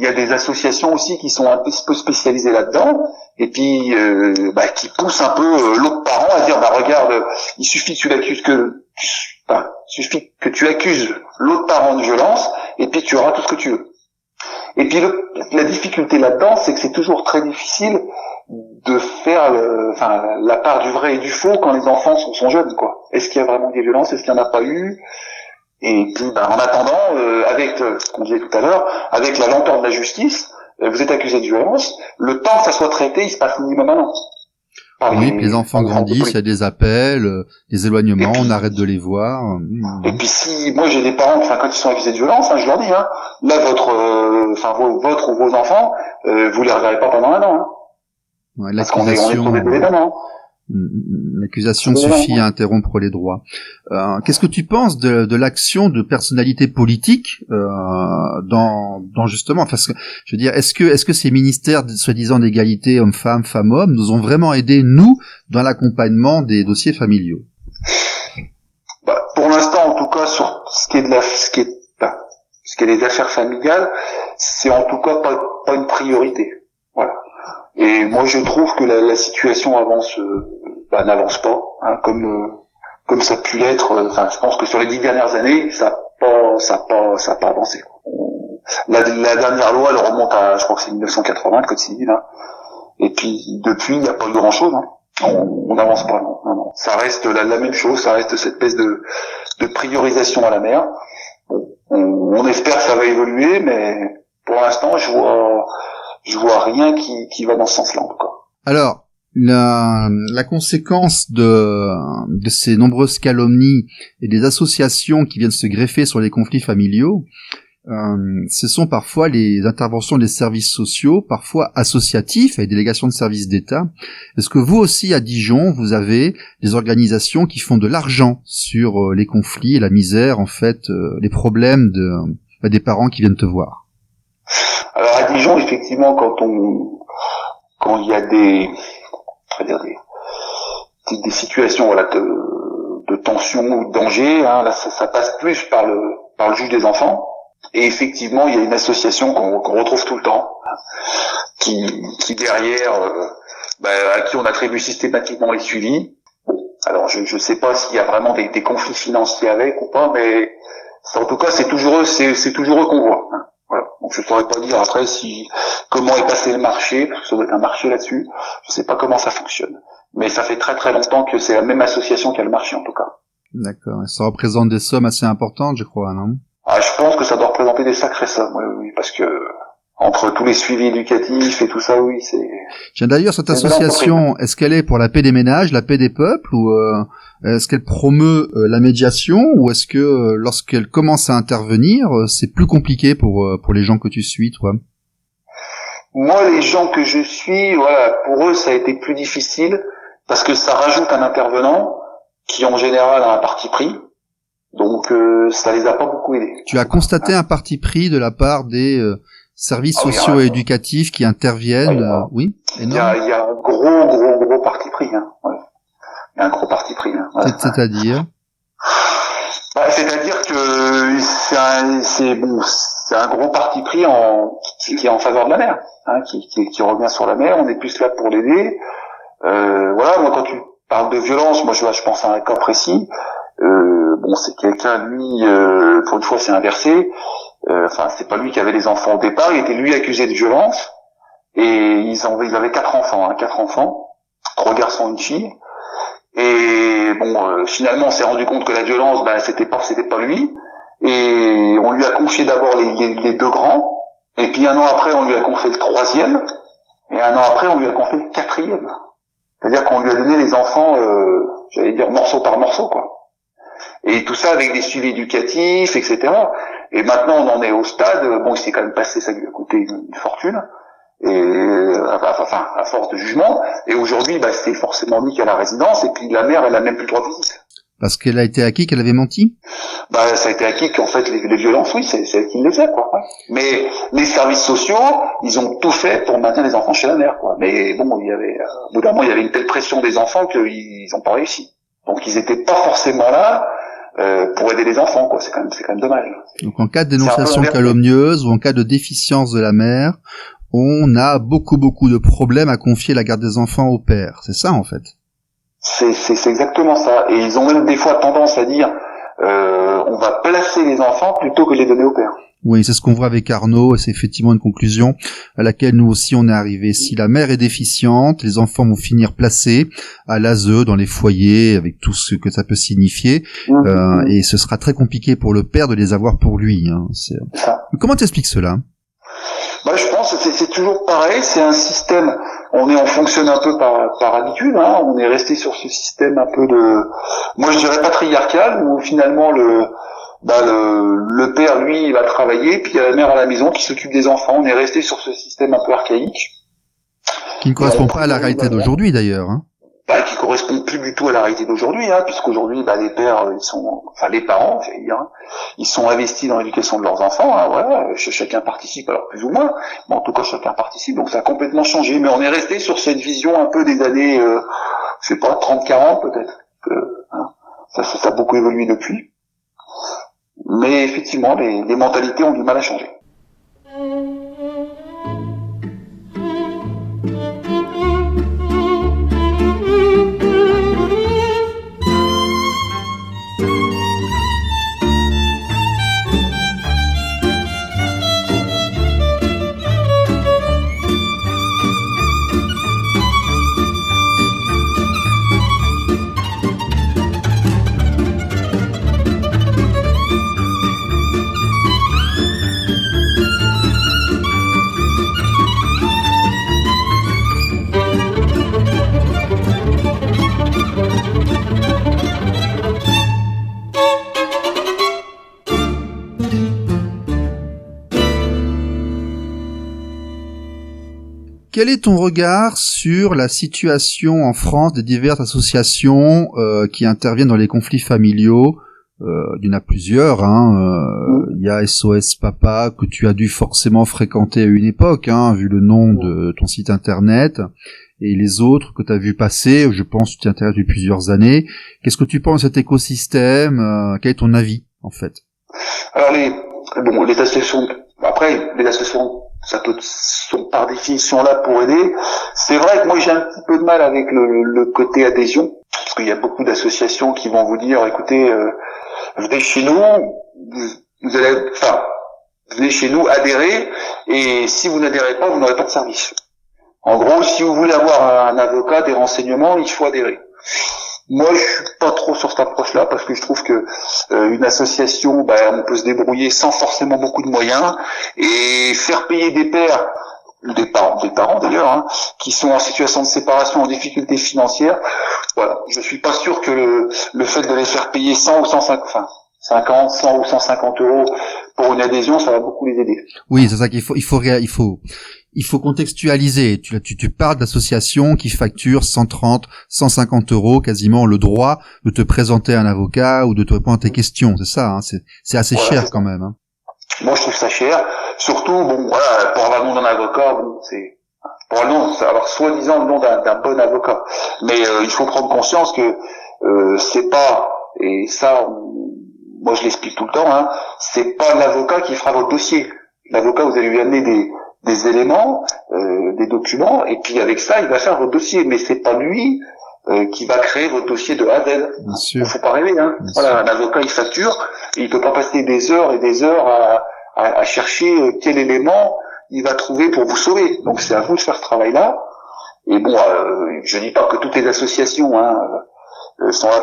y a des associations aussi qui sont un peu spécialisées là-dedans, et puis qui poussent un peu l'autre parent à dire regarde, il suffit que tu accuses l'autre parent de violence, et puis tu auras tout ce que tu veux. Et puis la difficulté là-dedans, c'est que c'est toujours très difficile de faire la part du vrai et du faux quand les enfants sont jeunes, quoi. Est-ce qu'il y a vraiment des violences, est-ce qu'il n'y en a pas eu? Et puis en attendant, avec ce qu'on disait tout à l'heure, avec la lenteur de la justice, vous êtes accusé de violence, le temps que ça soit traité, il se passe minimum un an. Oui, puis les enfants grandissent, il y a des appels, des éloignements, puis, on arrête de les voir. Et puis si, moi j'ai des parents, quand ils sont accusés de violence, je leur dis, là votre ou vos enfants, vous les reverrez pas pendant un an. Ouais, parce qu'on est tombé de l'événement. L'accusation suffit à interrompre les droits. Qu'est-ce que tu penses de l'action de personnalités politiques dans justement, parce que je veux dire, est-ce que ces ministères soi-disant d'égalité homme-femme, femme-homme nous ont vraiment aidé nous dans l'accompagnement des dossiers familiaux? Pour l'instant, en tout cas, sur ce qui est des affaires familiales, c'est en tout cas pas une priorité. Voilà. Et moi, je trouve que la situation n'avance pas, comme ça a pu l'être. Je pense que sur les 10 dernières années, ça a pas avancé. La dernière loi, elle remonte à, je crois que c'est 1980, le code civil. Et puis depuis, il n'y a pas eu grand-chose. On n'avance pas. Non. Ça reste la même chose. Ça reste cette espèce de priorisation à la mère. On espère que ça va évoluer, mais pour l'instant, je vois rien qui va dans ce sens-là, en tout cas. Alors, la conséquence de ces nombreuses calomnies et des associations qui viennent se greffer sur les conflits familiaux, ce sont parfois les interventions des services sociaux, parfois associatifs, avec délégations de services d'État. Est-ce que vous aussi, à Dijon, vous avez des organisations qui font de l'argent sur les conflits et la misère, en fait, les problèmes des parents qui viennent te voir? Alors à Dijon, effectivement, quand il y a des situations de tension ou de danger, là ça passe plus par le juge des enfants. Et effectivement, il y a une association qu'on retrouve tout le temps, qui derrière, à qui on attribue systématiquement les suivis. Alors je sais pas s'il y a vraiment des conflits financiers avec ou pas, mais en tout cas c'est toujours eux qu'on voit. Voilà. Donc je saurais pas dire après comment est passé le marché, parce que ça doit être un marché là-dessus. Je sais pas comment ça fonctionne. Mais ça fait très très longtemps que c'est la même association qui a le marché en tout cas. D'accord. Ça représente des sommes assez importantes, je crois, non? Je pense que ça doit représenter des sacrées sommes, oui, parce que entre tous les suivis éducatifs et tout ça, oui, c'est... Tiens, d'ailleurs, cette association, est-ce qu'elle est pour la paix des ménages, la paix des peuples, ou est-ce qu'elle promeut la médiation, ou est-ce que lorsqu'elle commence à intervenir, c'est plus compliqué pour les gens que tu suis, toi? Moi, les gens que je suis, pour eux, ça a été plus difficile, parce que ça rajoute un intervenant qui, en général, a un parti pris. Donc, ça les a pas beaucoup aidés. Tu as constaté un parti pris de la part des services sociaux et éducatifs qui interviennent, oui, il y a un gros parti pris, ouais. Il y a un gros parti pris, ouais. C'est-à-dire c'est-à-dire que c'est un gros parti pris qui est en faveur de la mère, qui revient sur la mère. On est plus là pour l'aider. Moi, quand tu parles de violence, moi je pense à un cas précis. C'est quelqu'un, lui, pour une fois c'est inversé. C'est pas lui qui avait les enfants au départ, il était lui accusé de violence. Et ils avaient 4 enfants, 3 garçons, une fille. Et finalement on s'est rendu compte que la violence, c'était pas lui. Et on lui a confié d'abord les 2 grands. Et puis un an après on lui a confié le 3e. Et un an après on lui a confié le 4e. C'est-à-dire qu'on lui a donné les enfants, morceau par morceau, quoi. Et tout ça avec des suivis éducatifs, etc. Et maintenant, on en est au stade, il s'est quand même passé, ça lui a coûté une fortune, et à force de jugement. Et aujourd'hui, c'est forcément lui qui a la résidence, et puis la mère, elle a même plus le droit de visite. Parce qu'elle a été acquis qu'elle avait menti? Bah, ça a été acquis qu'en fait les violences, oui, c'est elle qui les fait, quoi. Ouais. Mais les services sociaux, ils ont tout fait pour maintenir les enfants chez la mère, quoi. Mais bon, il y avait, au bout d'un moment, il y avait une telle pression des enfants qu'ils ont pas réussi. Donc ils étaient pas forcément là pour aider les enfants, quoi. C'est quand même dommage. Donc en cas de dénonciation calomnieuse ou en cas de déficience de la mère, on a beaucoup de problèmes à confier la garde des enfants au père. C'est ça en fait. C'est exactement ça. Et ils ont même des fois tendance à dire on va placer les enfants plutôt que de les donner au père. Oui, c'est ce qu'on voit avec Arnaud, et c'est effectivement une conclusion à laquelle nous aussi on est arrivé. Si la mère est déficiente, les enfants vont finir placés à l'ASE, dans les foyers, avec tout ce que ça peut signifier, et ce sera très compliqué pour le père de les avoir pour lui. Hein. Comment t'expliques cela ? Bah, je pense que c'est toujours pareil, c'est un système, on fonctionne un peu par habitude, hein, on est resté sur ce système un peu moi je dirais patriarcal, où finalement le père, lui, il va travailler, puis il y a la mère à la maison qui s'occupe des enfants. On est resté sur ce système un peu archaïque. Qui ne correspond pas à la réalité d'aujourd'hui, d'ailleurs. Hein. Bah, qui correspond plus du tout à la réalité d'aujourd'hui, hein, puisqu'aujourd'hui, les pères, les parents, j'allais dire, hein, ils sont investis dans l'éducation de leurs enfants, hein, voilà. Chacun participe, alors plus ou moins, mais en tout cas, chacun participe, donc ça a complètement changé. Mais on est resté sur cette vision un peu des années, 30-40 peut-être. Hein, ça a beaucoup évolué depuis. Mais effectivement, les mentalités ont du mal à changer. Quel est ton regard sur la situation en France des diverses associations qui interviennent dans les conflits familiaux? Il y en a plusieurs. Il y a SOS Papa que tu as dû forcément fréquenter à une époque, vu le nom de ton site internet, et les autres que tu as vu passer. Je pense que tu t'y intéresses depuis plusieurs années. Qu'est-ce que tu penses de cet écosystème? Quel est ton avis en fait? Alors les associations. Après, les associations, sont par définition là pour aider. C'est vrai que moi j'ai un petit peu de mal avec le côté adhésion, parce qu'il y a beaucoup d'associations qui vont vous dire, écoutez, venez chez nous, venez chez nous, adhérez, et si vous n'adhérez pas, vous n'aurez pas de service. En gros, si vous voulez avoir un avocat, des renseignements, il faut adhérer. Moi, je suis pas trop sur cette approche-là, parce que je trouve que une association, on peut se débrouiller sans forcément beaucoup de moyens, et faire payer des pères, ou des parents d'ailleurs, qui sont en situation de séparation, en difficulté financière. Voilà, je suis pas sûr que le fait de les faire payer 100 ou 150, 100 ou 150 euros pour une adhésion, ça va beaucoup les aider. Oui, c'est ça qu'il il faut contextualiser. Tu parles d'associations qui facturent 130, 150 euros quasiment le droit de te présenter un avocat ou de te répondre à tes questions. C'est ça, c'est assez cher quand même. Moi, je trouve ça cher. Surtout, pour avoir le nom d'un avocat, pour avoir soi-disant le nom d'un bon avocat. Mais il faut prendre conscience que c'est pas, et ça, moi je l'explique tout le temps, c'est pas l'avocat qui fera votre dossier. L'avocat, vous allez lui amener des éléments, des documents, et puis avec ça, il va faire votre dossier. Mais c'est pas lui qui va créer votre dossier de A à Z. Bien sûr. Faut pas rêver, Voilà, un avocat, il facture, et il peut pas passer des heures et des heures à chercher quel élément il va trouver pour vous sauver. Donc c'est à vous de faire ce travail-là. Et je dis pas que toutes les associations sont là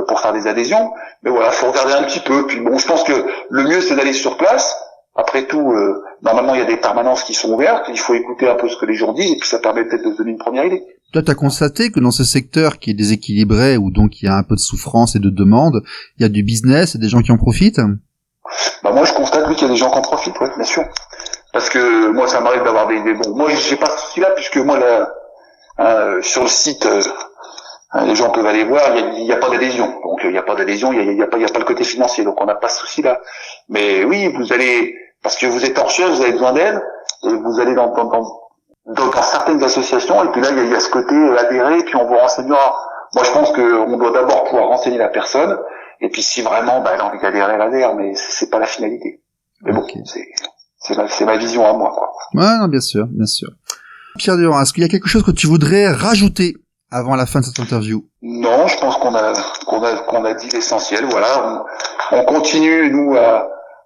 pour faire des adhésions, mais voilà, faut regarder un petit peu. Puis je pense que le mieux c'est d'aller sur place. Après tout, normalement il y a des permanences qui sont ouvertes, il faut écouter un peu ce que les gens disent, et puis ça permet peut-être de se donner une première idée. Toi, t'as constaté que dans ce secteur qui est déséquilibré, où donc il y a un peu de souffrance et de demande, il y a du business et des gens qui en profitent? Moi je constate qu'il y a des gens qui en profitent, ouais, bien sûr. Parce que moi ça m'arrive d'avoir des bons. Moi j'ai pas ce souci-là, puisque moi sur le site Les gens peuvent aller voir, il n'y a pas d'adhésion. Donc il n'y a pas d'adhésion, il y a pas le côté financier. Donc on n'a pas ce souci-là. Mais oui, vous allez, parce que vous êtes en recherche, vous avez besoin d'aide, et vous allez dans certaines associations, et puis là il y a ce côté adhérer, et puis on vous renseignera. Moi je pense qu'on doit d'abord pouvoir renseigner la personne, et puis si vraiment elle a envie d'adhérer, elle adhère, mais c'est pas la finalité. Mais bon, c'est ma vision à moi, quoi. Ouais, non, bien sûr, bien sûr. Pierre Durand, est-ce qu'il y a quelque chose que tu voudrais rajouter avant la fin de cette interview? Non, je pense qu'on a dit l'essentiel. Voilà, on continue nous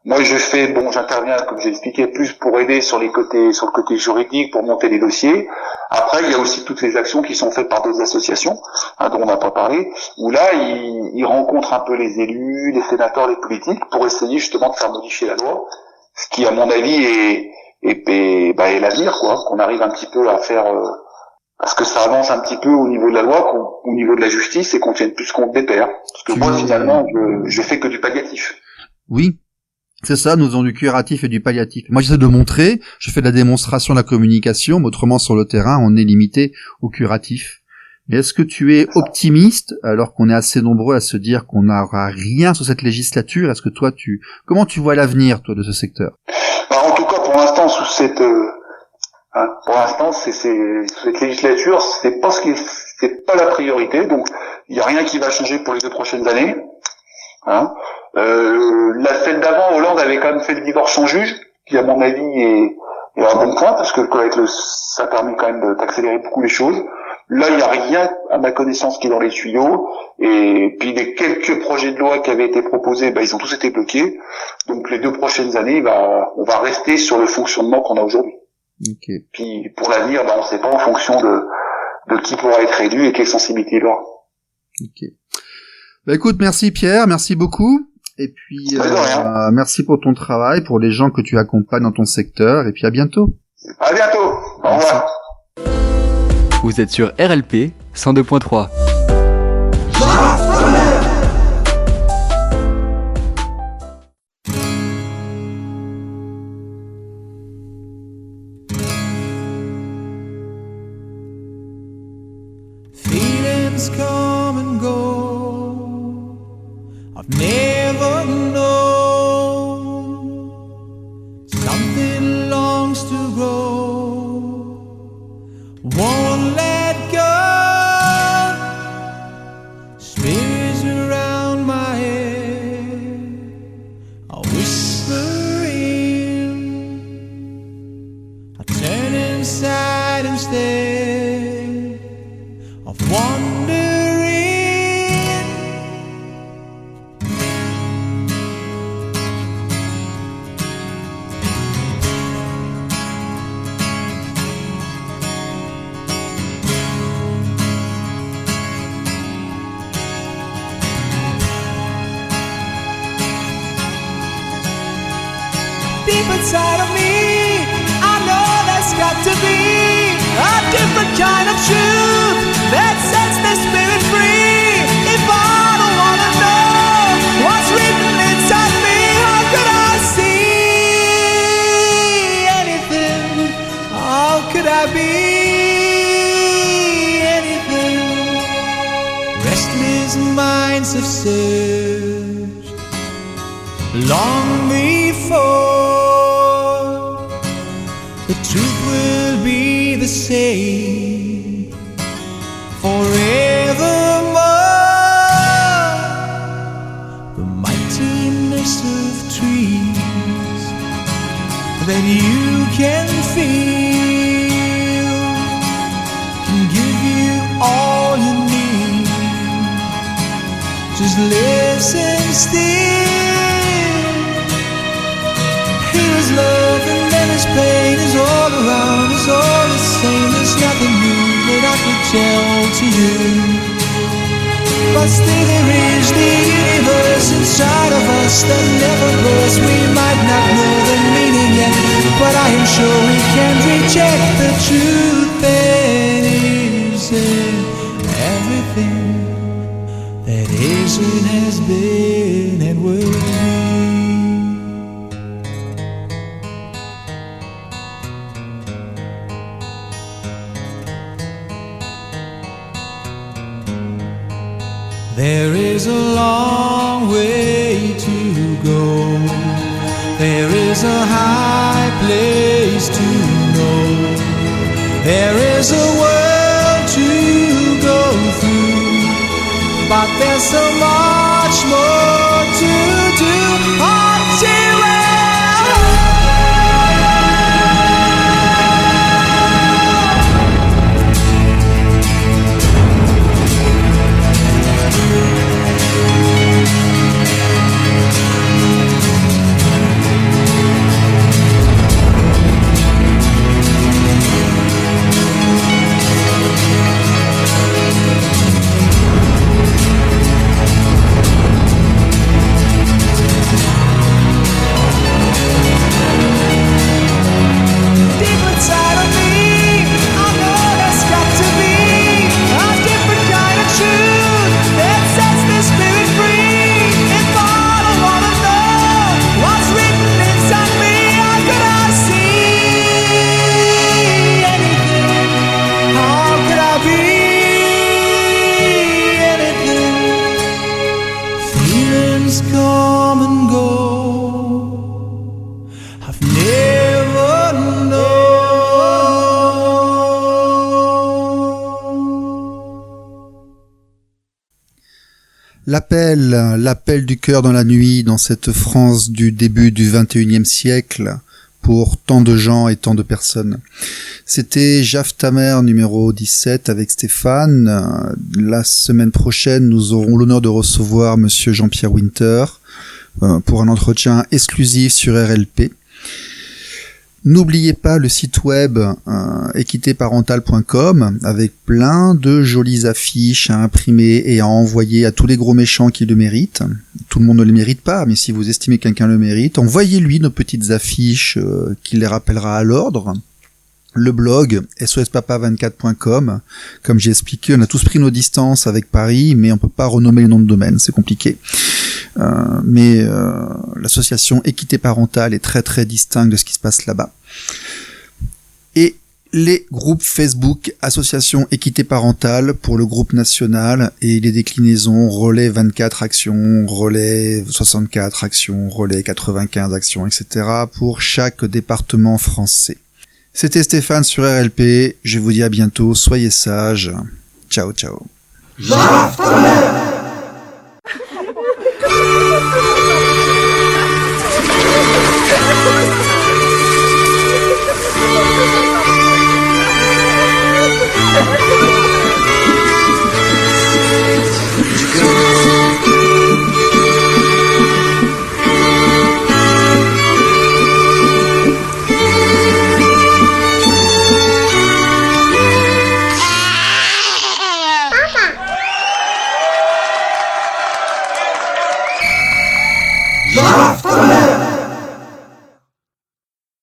moi j'interviens comme j'ai expliqué plus pour aider sur le côté juridique, pour monter les dossiers. Après il y a aussi toutes les actions qui sont faites par d'autres associations dont on n'a pas parlé, où là ils rencontrent un peu les élus, les sénateurs, les politiques pour essayer justement de faire modifier la loi, ce qui à mon avis est l'avenir, quoi, qu'on arrive un petit peu à faire parce que ça avance un petit peu au niveau de la loi, au niveau de la justice, et qu'on tienne plus compte des pairs. Parce que moi, finalement, je fais que du palliatif. Oui, c'est ça, nous faisons du curatif et du palliatif. Moi, j'essaie de montrer, je fais de la démonstration de la communication, mais autrement, sur le terrain, on est limité au curatif. Mais est-ce que tu es optimiste, alors qu'on est assez nombreux à se dire qu'on n'aura rien sur cette législature? Est-ce que toi, comment tu vois l'avenir, toi, de ce secteur? En tout cas, pour l'instant, sous cette législature, c'est pas la priorité, donc il y a rien qui va changer pour les 2 prochaines années. Celle d'avant, Hollande avait quand même fait le divorce sans juge, qui à mon avis est un bon point, parce que ça permet quand même d'accélérer beaucoup les choses. Là, il n'y a rien, à ma connaissance, qui est dans les tuyaux, et puis les quelques projets de loi qui avaient été proposés, ils ont tous été bloqués. Donc les 2 prochaines années, on va rester sur le fonctionnement qu'on a aujourd'hui. Okay. Puis pour l'avenir, on ne sait pas en fonction de qui pourra être élu et quelle sensibilité il aura. Ok. Écoute, merci Pierre, merci beaucoup. Et puis merci pour ton travail, pour les gens que tu accompagnes dans ton secteur, et puis à bientôt. À bientôt. Au revoir. Vous êtes sur RLP 102.3. Feelings come and go. I've never known something longs to grow. Won't let go. Spirits around my head are whispering. I turn inside instead of wandering. Deep inside of me, I know there's got to be a different kind of truth that sets the spirit free. If I don't wanna know what's written inside me, how could I see anything? How could I be anything? Restless minds have searched long before. The truth will be the same forevermore. The mightiness of trees that you can feel can give you all you need. Just listen still. Here is love and then is pain, is all around, is all the same. There's nothing new that I could tell to you. But still there is the universe inside of us that never bursts. We might not know the meaning yet, but I am sure we can reject the truth. That isn't everything that isn't has been and will be. There is a long way to go. There is a high place to know. There is a world to go through. But there's so much more to do until L'appel du cœur dans la nuit dans cette France du début du XXIe siècle pour tant de gens et tant de personnes. C'était Jaf ta mère numéro 17 avec Stéphane. La semaine prochaine, nous aurons l'honneur de recevoir monsieur Jean-Pierre Winter pour un entretien exclusif sur RLP. N'oubliez pas le site web équitéparental.com avec plein de jolies affiches à imprimer et à envoyer à tous les gros méchants qui le méritent. Tout le monde ne le mérite pas, mais si vous estimez que quelqu'un le mérite, envoyez-lui nos petites affiches qui les rappellera à l'ordre. Le blog sospapa24.com, comme j'ai expliqué, on a tous pris nos distances avec Paris, mais on peut pas renommer les noms de domaine, c'est compliqué. Mais l'association Équité Parentale est très très distincte de ce qui se passe là-bas. Et les groupes Facebook Association Équité Parentale pour le groupe national et les déclinaisons Relais 24 Actions, Relais 64 Actions, Relais 95 Actions, etc. pour chaque département français. C'était Stéphane sur RLP, je vous dis à bientôt, soyez sages, ciao ciao. Papa!